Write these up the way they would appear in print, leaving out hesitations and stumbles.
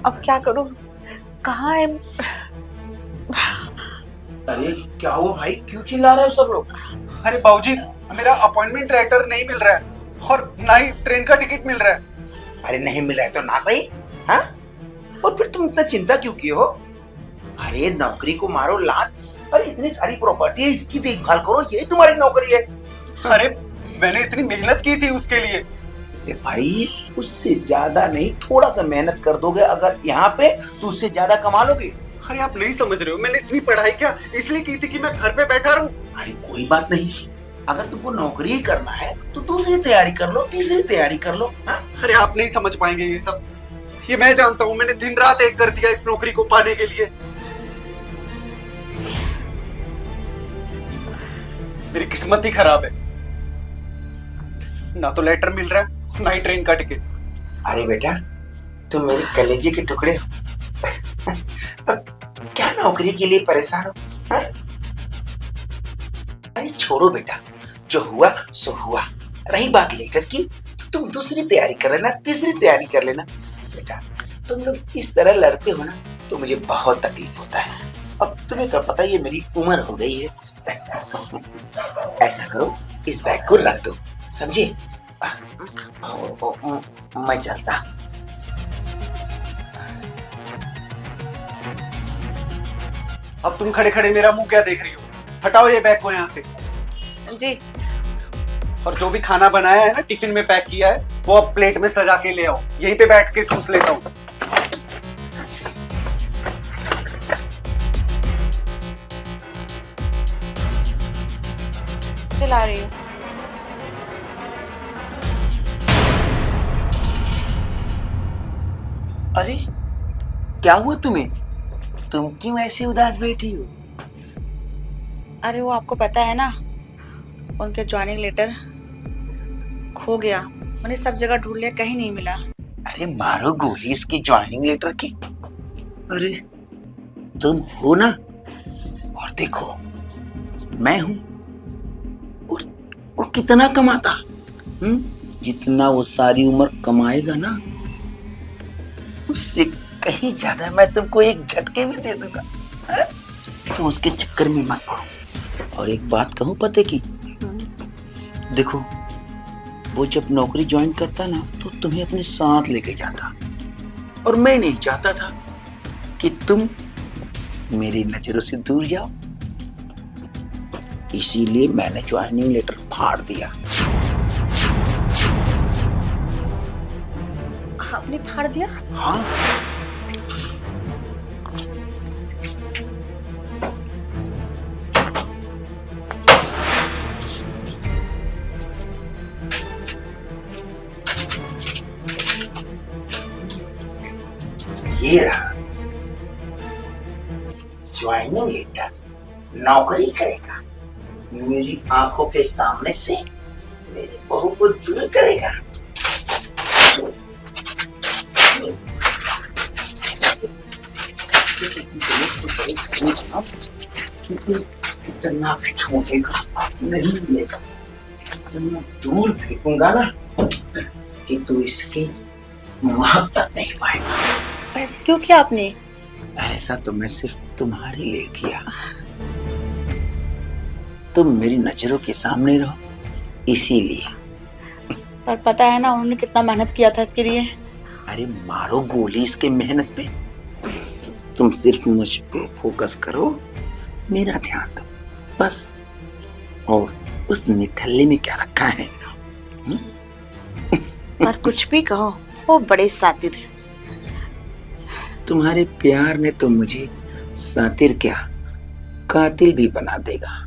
अब क्या करूं? कहाँ है? अरे क्या हुआ भाई, क्यों चिल्ला रहे हो सब लोग? अरे बाबूजी, मेरा अपॉइंटमेंट लेटर नहीं मिल रहा है और ना ही ट्रेन का टिकट मिल रहा है। अरे नहीं मिला है तो ना सही, हाँ? और फिर तुम इतना चिंता क्यों किए हो? अरे नौकरी को मारो लात। अरे इतनी सारी प्रॉपर्टी है, इसकी देखभाल करो, यही तुम्हारी नौकरी है। अरे मैंने इतनी मेहनत की थी उसके लिए। अरे भाई उससे ज्यादा नहीं, थोड़ा सा मेहनत कर दोगे अगर यहाँ पे तो उससे ज्यादा कमा लोगे। अरे आप नहीं समझ रहे हो, मैंने इतनी पढ़ाई क्या इसलिए की थी कि मैं घर पे बैठा रहूं। अरे कोई बात नहीं, अगर तुमको नौकरी ही करना है तो दूसरी तैयारी कर लो, तीसरी तैयारी कर लो, हाँ? अरे आप नहीं समझ पाएंगे ये सब। ये मैं जानता हूँ, मैंने दिन रात एक कर दिया इस नौकरी को पाने के लिए। मेरी किस्मत ही खराब है, ना तो लेटर मिल रहा है ना ही ट्रेन का टिकट। अरे बेटा तुम मेरे कलेजे के टुकड़े हो। अब क्या नौकरी के लिए परेशान हो, हाँ? अरे छोड़ो बेटा, जो हुआ सो हुआ। रही बात लेटर की तो तुम दूसरी तैयारी कर लेना, तीसरी तैयारी कर लेना। बेटा तुम लोग इस तरह लड़ते हो ना तो मुझे बहुत तकलीफ होता है। अब तुम्हें तो पता ही है मेरी उम्र हो गई है। ऐसा करो, इस बैग को रख दो, समझे? मैं चलता। अब तुम खड़े खड़े मेरा मुंह क्या देख रही हो? हटाओ ये बैग को यहाँ से। जी। और जो भी खाना बनाया है ना, टिफिन में पैक किया है, वो अब प्लेट में सजा के ले आओ। यहीं पे बैठ के ठूस लेता हूँ। चला रही हूँ। अरे क्या हुआ तुम्हें? तुम क्यों ऐसे उदास बैठी हो? अरे वो आपको पता है ना, उनके ज्वाइनिंग लेटर खो गया। मैंने सब जगह ढूंढ लिया, कहीं नहीं मिला। अरे मारो गोली इसके ज्वाइनिंग लेटर की। अरे तुम हो ना, और देखो मैं हूं। और वो कितना कमाता, जितना वो सारी उम्र कमाएगा ना उससे कहीं ज्यादा मैं तुमको एक झटके में दे दूंगा। तुम उसके चक्कर में मत पड़ो। और एक बात कहूं पते की, देखो वो जब नौकरी ज्वाइन करता ना तो तुम्हें अपने साथ लेके जाता, और मैं नहीं चाहता था कि तुम मेरी नजरों से दूर जाओ, इसीलिए मैंने ज्वाइनिंग लेटर फाड़ दिया। आपने फाड़ दिया? हाँ। ये रहा ज्वाइनिंग लेटर। नौकरी करेगा, मेरी आंखों के सामने से मेरी बहू को दूर करेगा। इतना छूटेगा नहीं मिलेगा। जब मैं दूर फेंकूंगा ना कि तू इसकी महक तक नहीं पाएगा। ऐसा क्यों किया आपने? ऐसा तो मैं सिर्फ तुम्हारे लिए किया, तुम मेरी नजरों के सामने रहो इसीलिए। पर पता है ना उन्होंने कितना मेहनत किया था इसके लिए। अरे मारो गोली इसके मेहनत पे, तुम सिर्फ मुझ पे फोकस करो, मेरा ध्यान दो बस। और उस निठल्ले में क्या रखा है? पर कुछ भी कहो, वो बड़े सातिर है। तुम्हारे प्यार ने तो मुझे सातिर क्या, कातिल भी बना देगा।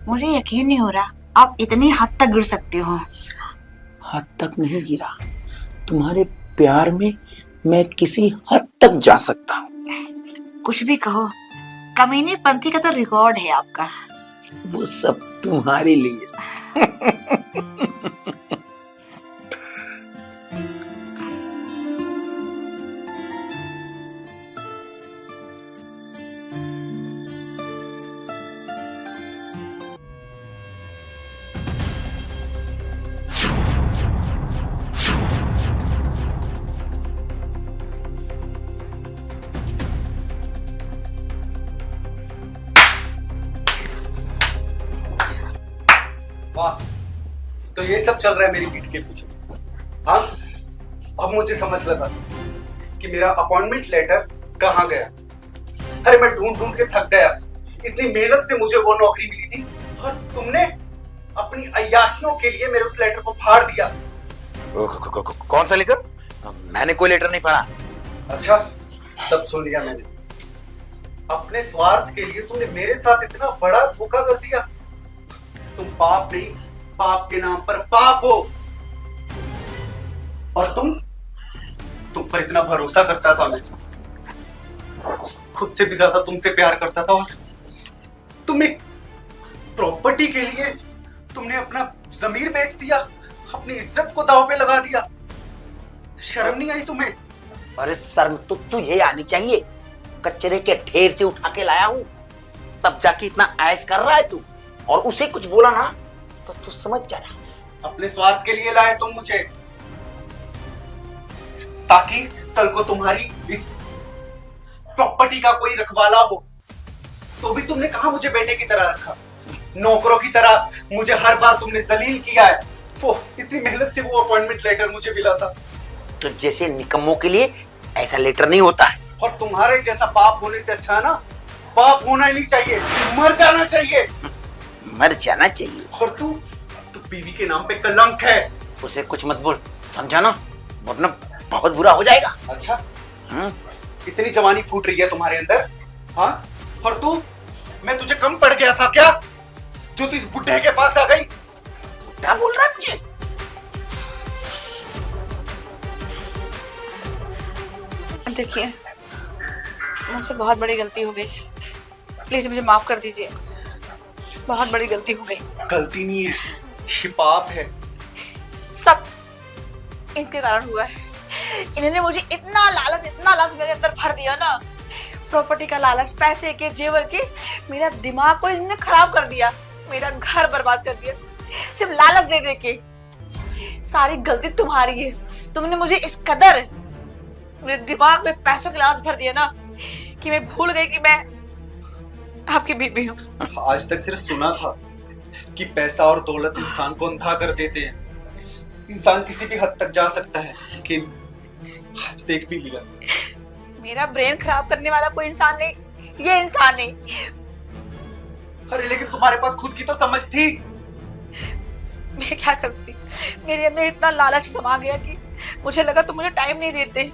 मुझे यकीन नहीं हो रहा आप इतनी हद तक गिर सकते हो। हद तक नहीं गिरा, तुम्हारे प्यार में मैं किसी हद तक जा सकता हूँ। कुछ भी कहो, कमीने पंथी का तो रिकॉर्ड है आपका। वो सब तुम्हारे लिए। तो ये सब चल रहा है मेरी पीठ के पीछे। हाँ, अब मुझे समझ लगा कि मेरा अपॉइंटमेंट लेटर कहाँ गया। अरे मैं ढूंढ ढूंढ के थक गया, इतनी मेहनत से मुझे वो नौकरी मिली थी और तुमने अपनी अय्याशियों के लिए मेरे उस लेटर को फाड़ दिया। कौन सा लेटर? मैंने कोई लेटर नहीं पढ़ा। अच्छा, सब सुन लिया मैंने। अपने स्वार्थ के लिए तुमने मेरे साथ इतना बड़ा धोखा कर दिया। तुम पाप नहीं, पाप के नाम पर पाप हो। और तुम पर इतना भरोसा करता था मैं, खुद से भी ज्यादा तुमसे प्यार करता था। और तुम एक प्रॉपर्टी के लिए तुमने अपना जमीर बेच दिया, अपनी इज्जत को दांव पे लगा दिया। शर्म नहीं आई तुम्हें? अरे शर्म तो तुझे आनी चाहिए। कचरे के ढेर से उठा के लाया हूँ, तब जाके इतना ऐश कर रहा है तू। और उसे कुछ बोला ना तो तू समझ जाना। अपने स्वार्थ के लिए लाए तुम मुझे, ताकि कल को तुम्हारी इस प्रॉपर्टी का कोई रखवाला हो। तो भी तुमने कहा मुझे बेटे की तरह रखा, नौकरों की तरह मुझे हर बार तुमने जलील किया है। वो इतनी मेहनत से वो अपॉइंटमेंट लेटर मुझे मिला था। तो जैसे निकम्मों के लिए ऐसा लेटर नहीं होता है। और तुम्हारे जैसा पाप होने से अच्छा ना, पाप होना ही नहीं चाहिए, मर जाना चाहिए। मर जाना चाहिए। और तू बीवी के नाम पे कलंक है। उसे कुछ मत बोल, समझा ना, वरना बहुत बुरा हो जाएगा। अच्छा, इतनी जवानी फूट रही है तुम्हारे अंदर? हाँ, और तू, मैं तुझे कम पड़ गया था क्या जो तू इस बुढ़े के पास आ गई? क्या बोल रहा है मुझे? देखिए, मुझसे बहुत बड़ी गलती हो गई, प्लीज मुझे माफ कर दीजिए। बहुत बड़ी गलती हो गई। गलती नहीं है, ये पाप है। सब इनके कारण हुआ है। इन्होंने मुझे इतना लालच मेरे अंदर भर दिया ना, प्रॉपर्टी का लालच, पैसे के, जेवर के, मेरा दिमाग को इन्होंने खराब कर दिया, मेरा घर बर्बाद कर दिया, सिर्फ लालच दे दे के। सारी गलती तुम्हारी है। तुमने मुझे इस कदर मेरे दिमाग में पैसों की लालच भर दिया ना कि मैं भूल गई कि मैं आपकी बीबी हूँ। आज तक सिर्फ सुना था कि पैसा और दौलत इंसान को अंधा कर देते हैं, इंसान किसी भी हद तक जा सकता है, लेकिन आज देख भी लिया। मेरा ब्रेन खराब करने वाला कोई इंसान नहीं, ये इंसान नहीं। अरे लेकिन तुम्हारे पास खुद की तो समझ थी। मैं क्या करती, मेरे अंदर इतना लालच समा गया कि मुझे लगा तुम मुझे टाइम नहीं देते।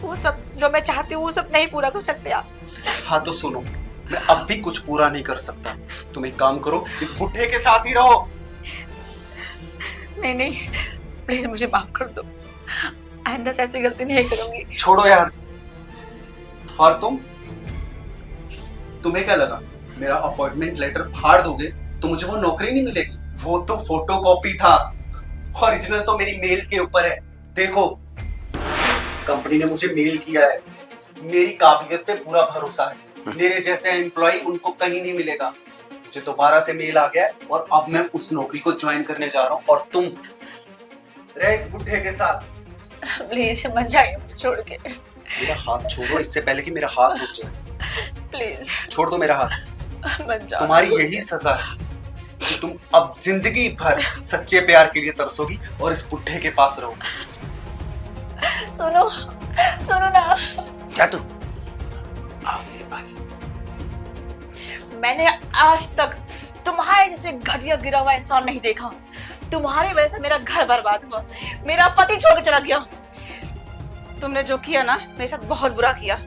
वो सब जो मैं चाहती हूँ वो सब नहीं पूरा कर सकते आप। हाँ तो सुनो, मैं अब भी कुछ पूरा नहीं कर सकता। तुम एक काम करो, इस बुढ़े के साथ ही रहो। नहीं, प्लीज मुझे माफ कर दो, आइंदा से ऐसी गलती नहीं करूंगी। छोड़ो यार। और तुम्हें क्या लगा मेरा अपॉइंटमेंट लेटर फाड़ दोगे तो मुझे वो नौकरी नहीं मिलेगी? वो तो फोटोकॉपी था, ओरिजिनल तो मेरी मेल के ऊपर है। देखो, कंपनी ने मुझे मेल किया है, मेरी काबिलियत पे पूरा भरोसा है। मेरे जैसे एम्प्लॉय उनको कहीं नहीं मिलेगा। मुझे दोबारा से मेल आ गया है और अब मैं उस नौकरी को ज्वाइन करने जा रहा हूँ। और तुम रहे इस बुढ़े के साथ। प्लीज मत जाइए छोड़ के। मेरा हाथ छोड़ो इससे पहले कि मेरा हाथ रुक जाए। प्लीज छोड़ दो मेरा हाथ। मत जाओ। तुम्हारी यही सजा है कि तुम अब जिंदगी भर सच्चे प्यार के लिए तरसोगी और इस बुढ़े के पास रहोगी। सुनो ना। क्या तू? आओ मेरे पास। मैंने आज तक तुम्हारे जैसे घटिया गिरा हुआ इंसान नहीं देखा। तुम्हारी वजह से मेरा घर बर्बाद हुआ, मेरा पति छोड़ के चला गया। तुमने जो किया ना मेरे साथ बहुत बुरा किया।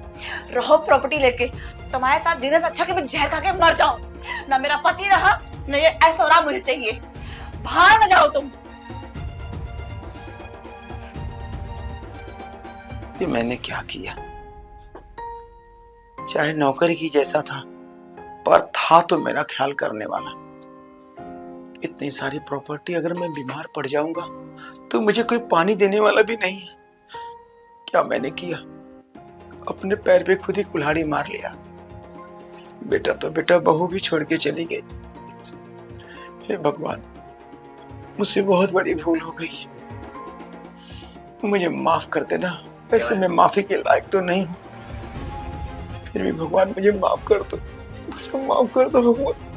रहो प्रॉपर्टी लेके, तुम्हारे साथ जीने से अच्छा कि मैं जहर खा के मर जाऊं। ना मेरा पति रहा, ना ये ऐश्वर्या मुझे चाहिए। बाहर न जाओ तुम। ये मैंने क्या किया? चाहे नौकरी की जैसा था, पर था तो मेरा ख्याल करने वाला। इतनी सारी प्रॉपर्टी, अगर मैं बीमार पड़ जाऊंगा तो मुझे कोई पानी देने वाला भी नहीं है। क्या मैंने किया? अपने पैर पे खुद ही कुल्हाड़ी मार लिया। बेटा तो बेटा, बहू भी छोड़ के चली गई। हे भगवान, मुझसे बहुत बड़ी भूल हो गई, मुझे माफ कर देना। वैसे मैं माफी के लायक तो नहीं हूं, फिर भी भगवान मुझे माफ कर दो, मुझे माफ कर दो भगवान।